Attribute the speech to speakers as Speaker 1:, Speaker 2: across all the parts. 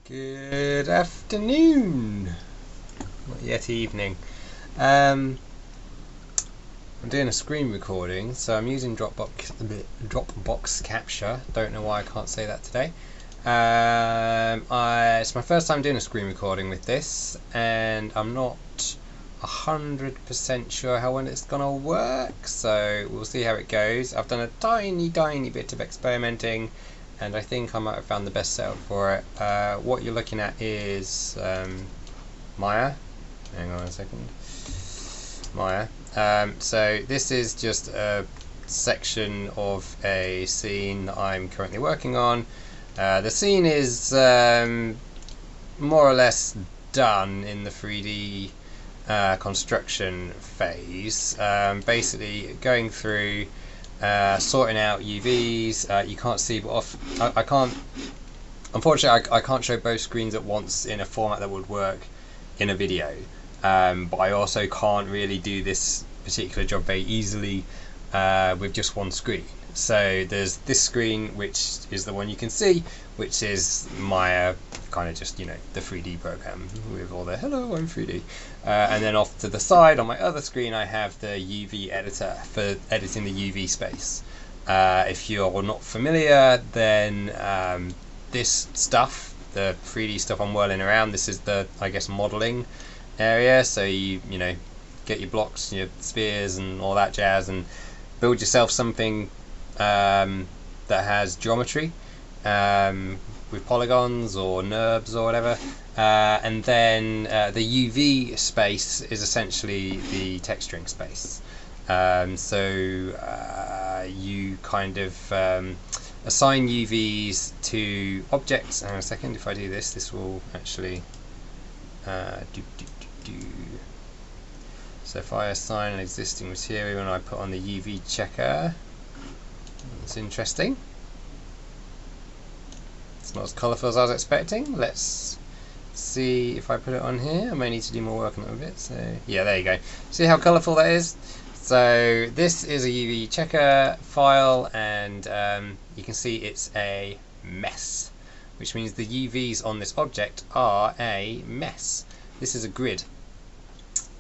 Speaker 1: Good afternoon. Not yet evening. I'm doing a screen recording, so I'm using Dropbox Capture. Don't know why I can't say that today. It's my first time doing a screen recording with this, and I'm not 100% sure how well it's gonna work. So we'll see how it goes. I've done a tiny bit of experimenting, and I think I might have found the best setup for it. What you're looking at is Maya. Hang on a second. Maya. So this is just a section of a scene that I'm currently working on. The scene is more or less done in the 3D construction phase. Basically going through sorting out UVs. You can't see, but I can't. Unfortunately, I can't show both screens at once in a format that would work in a video. But I also can't really do this particular job very easily with just one screen. So there's this screen, which is the one you can see, which is Maya, kind of just, you know, the 3D program with all the hello, I'm 3D. And then off to the side on my other screen, I have the UV editor for editing the UV space. If you're not familiar, then this stuff, the 3D stuff I'm whirling around, this is the, I guess, modeling area. So you know, get your blocks, your spheres and all that jazz, and build yourself something that has geometry with polygons or NURBS or whatever, and then the UV space is essentially the texturing space. So you kind of assign UVs to objects. Hang on a second, if I do this, this will actually So if I assign an existing material and I put on the UV checker, that's interesting. It's not as colourful as I was expecting. Let's see if I put it on here. I may need to do more work on it a bit. So yeah, there you go. See how colourful that is? So this is a UV checker file, and you can see it's a mess, which means the UVs on this object are a mess. This is a grid,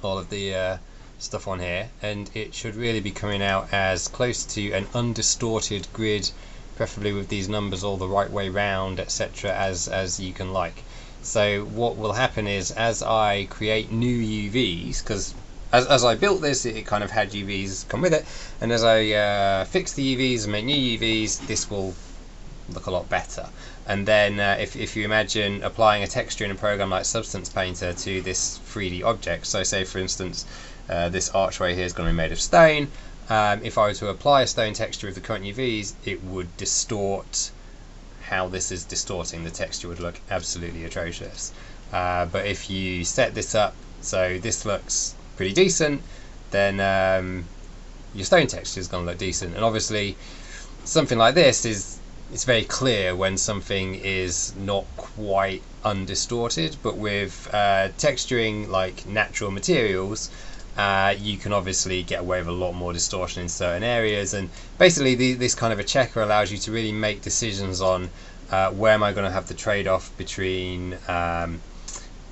Speaker 1: all of the stuff on here, and it should really be coming out as close to an undistorted grid, preferably with these numbers all the right way round, etc., as you can like. So what will happen is, as I create new UVs, because as I built this, it kind of had UVs come with it, and as I fix the UVs and make new UVs, this will look a lot better. And then if you imagine applying a texture in a program like Substance Painter to this 3D object, so say for instance this archway here is going to be made of stone. If I were to apply a stone texture with the current UVs, it would distort how this is distorting. The texture would look absolutely atrocious. But if you set this up so this looks pretty decent, then your stone texture is going to look decent. And obviously something like this it's very clear when something is not quite undistorted, but with texturing like natural materials, you can obviously get away with a lot more distortion in certain areas. And basically this kind of a checker allows you to really make decisions on where am I going to have the trade-off between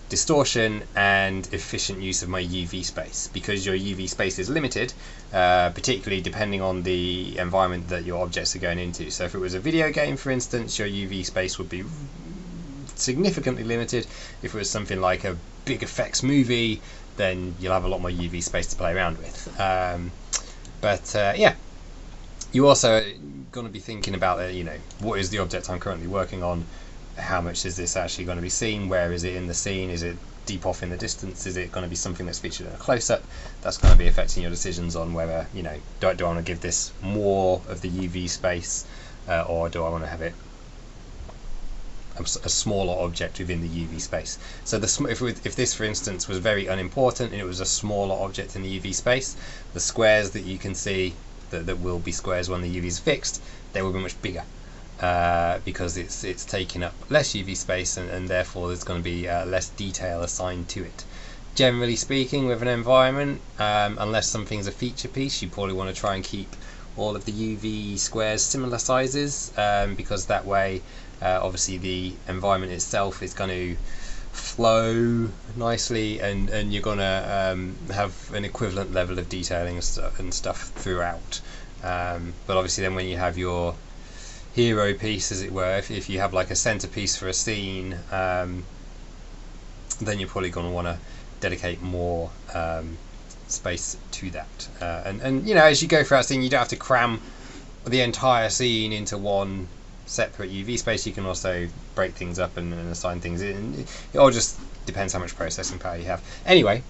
Speaker 1: distortion and efficient use of my UV space, because your UV space is limited, particularly depending on the environment that your objects are going into. So if it was a video game, for instance, your UV space would be significantly limited. If it was something like a big effects movie, then you'll have a lot more UV space to play around with. Yeah, you also going to be thinking about you know, what is the object I'm currently working on? How much is this actually going to be seen? Where is it in the scene? Is it deep off in the distance? Is it going to be something that's featured in a close-up? That's going to be affecting your decisions on whether, you know, do I want to give this more of the UV space, or do I want to have it a smaller object within the UV space? So if this, for instance, was very unimportant and it was a smaller object in the UV space, the squares that you can see that will be squares when the UV is fixed, they will be much bigger. Because it's taking up less UV space, and therefore there's going to be less detail assigned to it. Generally speaking, with an environment, unless something's a feature piece, you probably want to try and keep all of the UV squares similar sizes, because that way Obviously the environment itself is going to flow nicely, and you're going to have an equivalent level of detailing and stuff throughout. But obviously then when you have your hero piece, as it were, if you have like a centerpiece for a scene, then you're probably going to want to dedicate more space to that. And you know, as you go throughout a scene, you don't have to cram the entire scene into one separate UV space. You can also break things up and assign things in. It all just depends how much processing power you have. Anyway,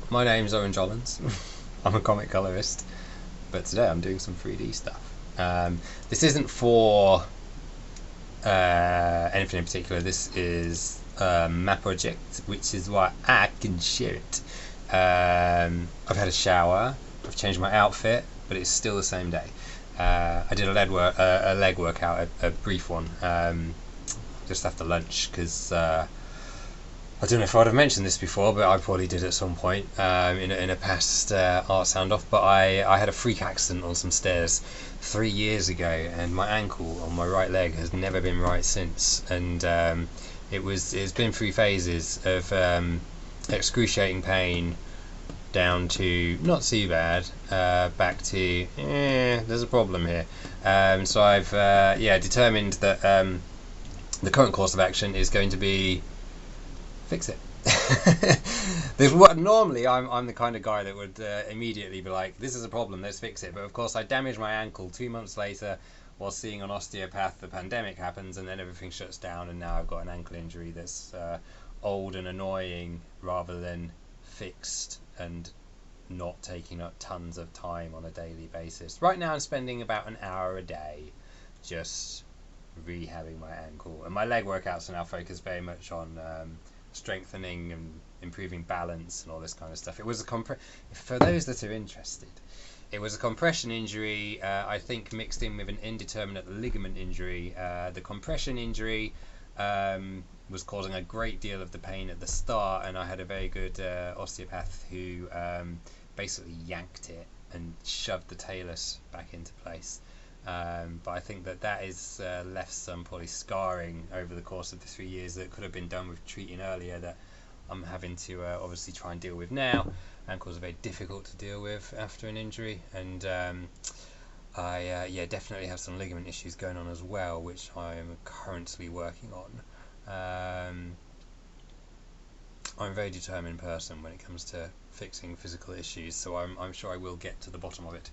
Speaker 1: my name's Owen Jollins. I'm a comic colorist, but today I'm doing some 3D stuff. This isn't for anything in particular. This is my project, which is why I can share it. I've had a shower, I've changed my outfit, but it's still the same day. I did a leg workout, a brief one, just after lunch, because I don't know if I'd have mentioned this before, but I probably did at some point in a past art sound-off. But I had a freak accident on some stairs 3 years ago, and my ankle on my right leg has never been right since. And it's been through phases of excruciating pain, down to not too bad, back to there's a problem here. So I've determined that the current course of action is going to be fix it. There's what normally I'm the kind of guy that would immediately be like, this is a problem, let's fix it. But of course I damaged my ankle 2 months later while seeing an osteopath. The pandemic happens, and then everything shuts down, and now I've got an ankle injury that's old and annoying rather than fixed and not taking up tons of time on a daily basis. Right now I'm spending about an hour a day just rehabbing my ankle, and my leg workouts are now focused very much on strengthening and improving balance and all this kind of stuff. It was for those that are interested, it was a compression injury, I think mixed in with an indeterminate ligament injury. The compression injury was causing a great deal of the pain at the start, and I had a very good osteopath who basically yanked it and shoved the talus back into place. But I think that is left some probably scarring over the course of the 3 years that could have been done with treating earlier, that I'm having to obviously try and deal with now. Ankles are very difficult to deal with after an injury, and I definitely have some ligament issues going on as well, which I am currently working on. I'm a very determined person when it comes to fixing physical issues, so I'm sure I will get to the bottom of it.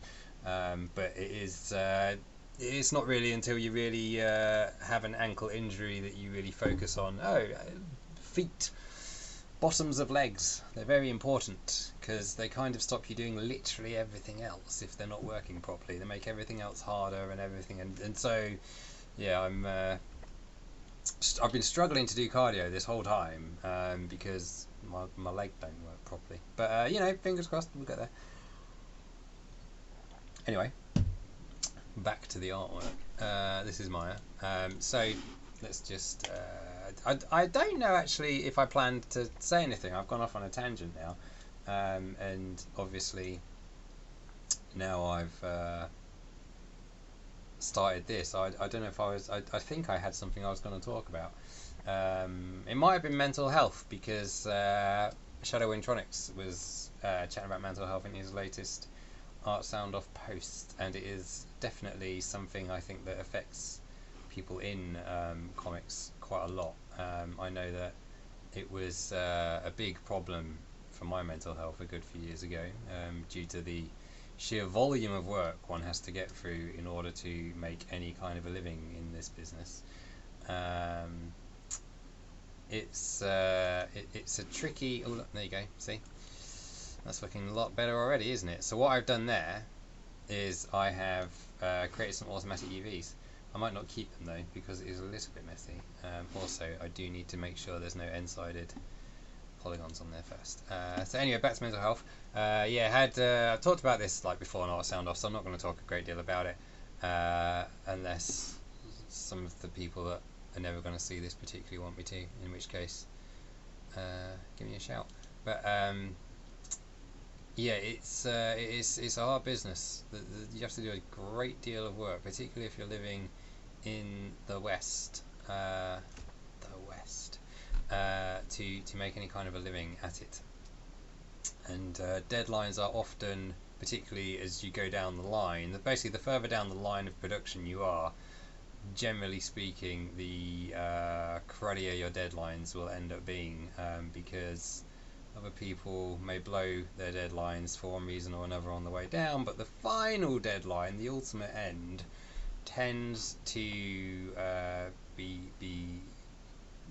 Speaker 1: But it's not really until you really have an ankle injury that you really focus on, feet, bottoms of legs. They're very important because they kind of stop you doing literally everything else if they're not working properly. They make everything else harder and everything, and so yeah, I've been struggling to do cardio this whole time because my leg don't work properly. But fingers crossed, we'll get there. Anyway, back to the artwork. This is Maya. So let's just. I don't know actually if I planned to say anything. I've gone off on a tangent now, and obviously now I've started this. I don't know if I was. I think I had something I was going to talk about. It might have been mental health, because Shadow Wintronics was chatting about mental health in his latest Art Soundoff post, and it is definitely something I think that affects people in comics quite a lot. I know that it was a big problem for my mental health a good few years ago, due to the sheer volume of work one has to get through in order to make any kind of a living in this business. It's a tricky. Oh, look, there you go. See, that's looking a lot better already, isn't it? So what I've done there is I have created some automatic UVs. I might not keep them though, because it is a little bit messy. Also, I do need to make sure there's no end-sided polygons on there first. So anyway, back to mental health. I've talked about this like before on Art Soundoff, so I'm not going to talk a great deal about it, unless some of the people that are never going to see this particularly want me to, in which case give me a shout. But it's a hard business. You have to do a great deal of work, particularly if you're living in the West, to make any kind of a living at it. And deadlines are often, particularly as you go down the line, basically the further down the line of production you are, generally speaking, the cruddier your deadlines will end up being, because other people may blow their deadlines for one reason or another on the way down, but the final deadline, the ultimate end, tends to be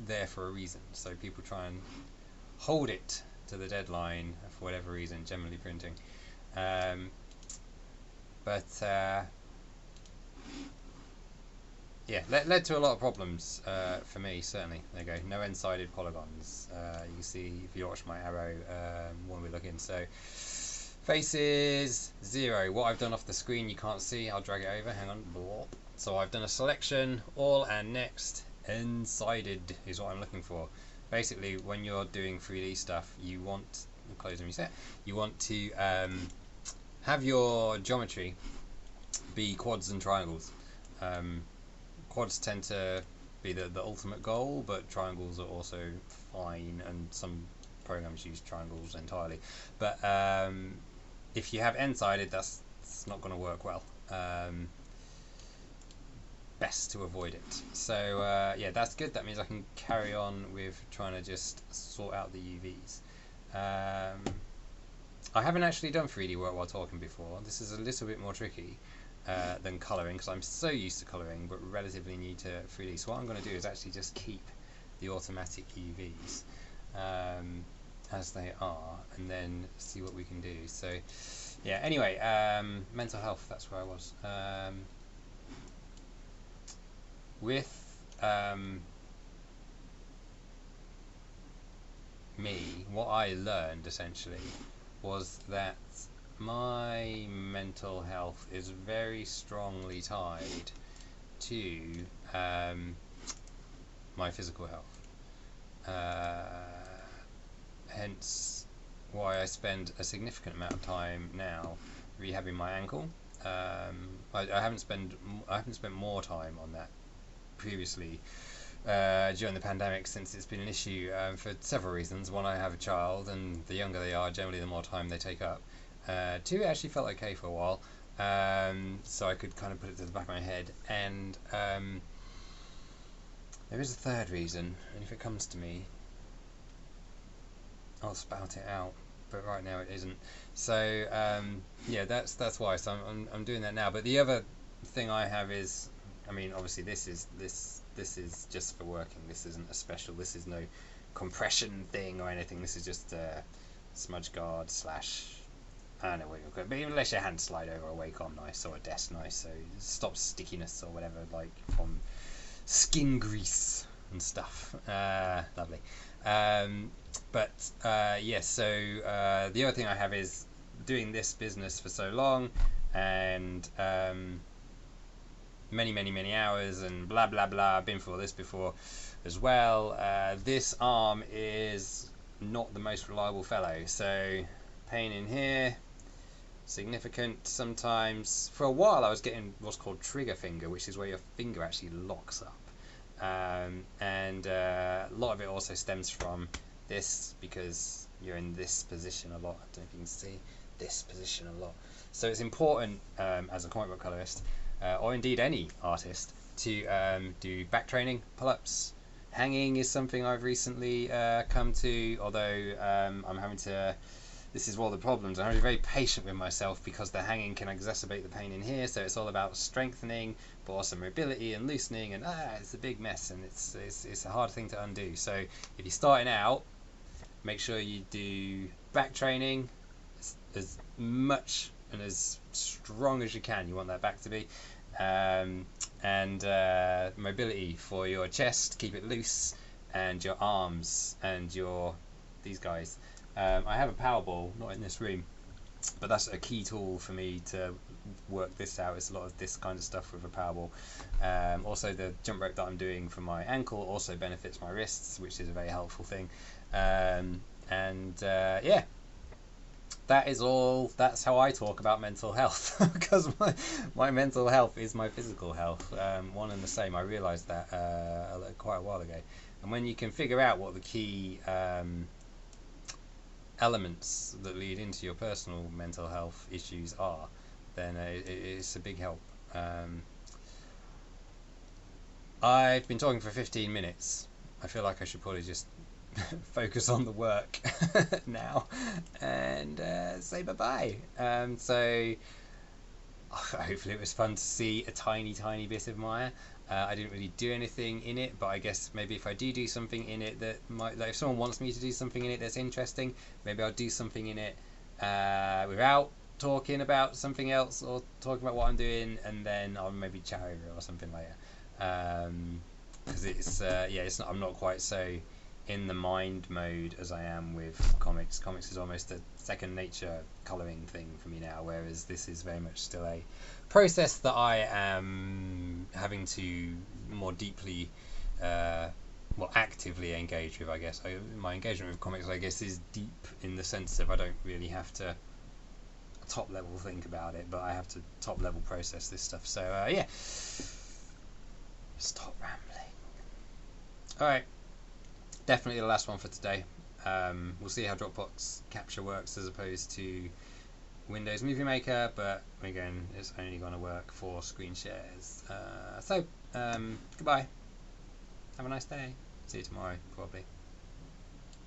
Speaker 1: there for a reason. So people try and hold it to the deadline for whatever reason, generally printing. Yeah, led to a lot of problems for me, certainly. There you go, no end-sided polygons. You can see, if you watch my arrow, when we look in. So, faces, 0. What I've done off the screen you can't see, I'll drag it over, hang on. So I've done a selection, all and next, end-sided is what I'm looking for. Basically, when you're doing 3D stuff, you want, close and reset, you want to have your geometry be quads and triangles. Quads tend to be the ultimate goal, but triangles are also fine, and some programs use triangles entirely. But if you have end-sided, that's not going to work well. Best to avoid it. So yeah, that's good. That means I can carry on with trying to just sort out the UVs. I haven't actually done 3D work while talking before. This is a little bit more tricky than colouring, because I'm so used to colouring but relatively new to 3D. So what I'm going to do is actually just keep the automatic UVs as they are, and then see what we can do. So yeah, anyway, mental health, that's where I was. With me, what I learned essentially was that my mental health is very strongly tied to my physical health. Hence why I spend a significant amount of time now rehabbing my ankle. I haven't spent more time on that previously during the pandemic, since it's been an issue for several reasons. One, I have a child, and the younger they are, generally the more time they take up. 2, it actually felt okay for a while, so I could kind of put it to the back of my head. And there is a third reason, and if it comes to me, I'll spout it out, but right now it isn't. So yeah, that's why. So I'm doing that now. But the other thing I have is, I mean, obviously this is just for working. This isn't a special. This is no compression thing or anything. This is just smudge guard / I don't know what you call it, but even let your hand slide over a Wacom nice or a desk nice, so it stops stickiness or whatever, like from skin grease and stuff. Lovely. But yeah, so the other thing I have is doing this business for so long, and many hours and blah blah blah. I've been through all this before as well. This arm is not the most reliable fellow, so pain in here, significant sometimes. For a while I was getting what's called trigger finger, which is where your finger actually locks up, and a lot of it also stems from this, because you're in this position a lot. I don't know if you can see this position a lot. So it's important as a comic book colorist, or indeed any artist, to do back training, pull-ups. Hanging is something I've recently come to, although I'm having to, this is one of the problems, I'm having to be very patient with myself, because the hanging can exacerbate the pain in here. So it's all about strengthening, but also mobility and loosening, and it's a big mess, and it's a hard thing to undo. So if you're starting out, make sure you do back training as much and as strong as you can. You want that back to be, and mobility for your chest, keep it loose, and your arms and these guys. I have a power ball, not in this room, but that's a key tool for me to work this out. It's a lot of this kind of stuff with a power ball. Also, the jump rope that I'm doing for my ankle also benefits my wrists, which is a very helpful thing. Yeah, that is all. That's how I talk about mental health because my mental health is my physical health, one and the same. I realised that quite a while ago, and when you can figure out what the key elements that lead into your personal mental health issues are, then it's a big help. I've been talking for 15 minutes. I feel like I should probably just focus on the work now and say bye-bye. So hopefully it was fun to see a tiny bit of Maya. I didn't really do anything in it, but I guess maybe if I do something in it that might, like if someone wants me to do something in it that's interesting, maybe I'll do something in it without talking about something else or talking about what I'm doing, and then I'll maybe chat over it or something later. Because it's not, I'm not quite so in the mind mode as I am with comics. Comics is almost a second nature colouring thing for me now, whereas this is very much still a process that I am having to more deeply, actively engage with, I guess. My engagement with comics, I guess, is deep in the sense of I don't really have to top level think about it, but I have to top level process this stuff. So yeah, stop rambling. Alright, definitely the last one for today. We'll see how Dropbox Capture works as opposed to Windows Movie Maker, but again, it's only going to work for screen shares. So goodbye. Have a nice day. See you tomorrow, probably.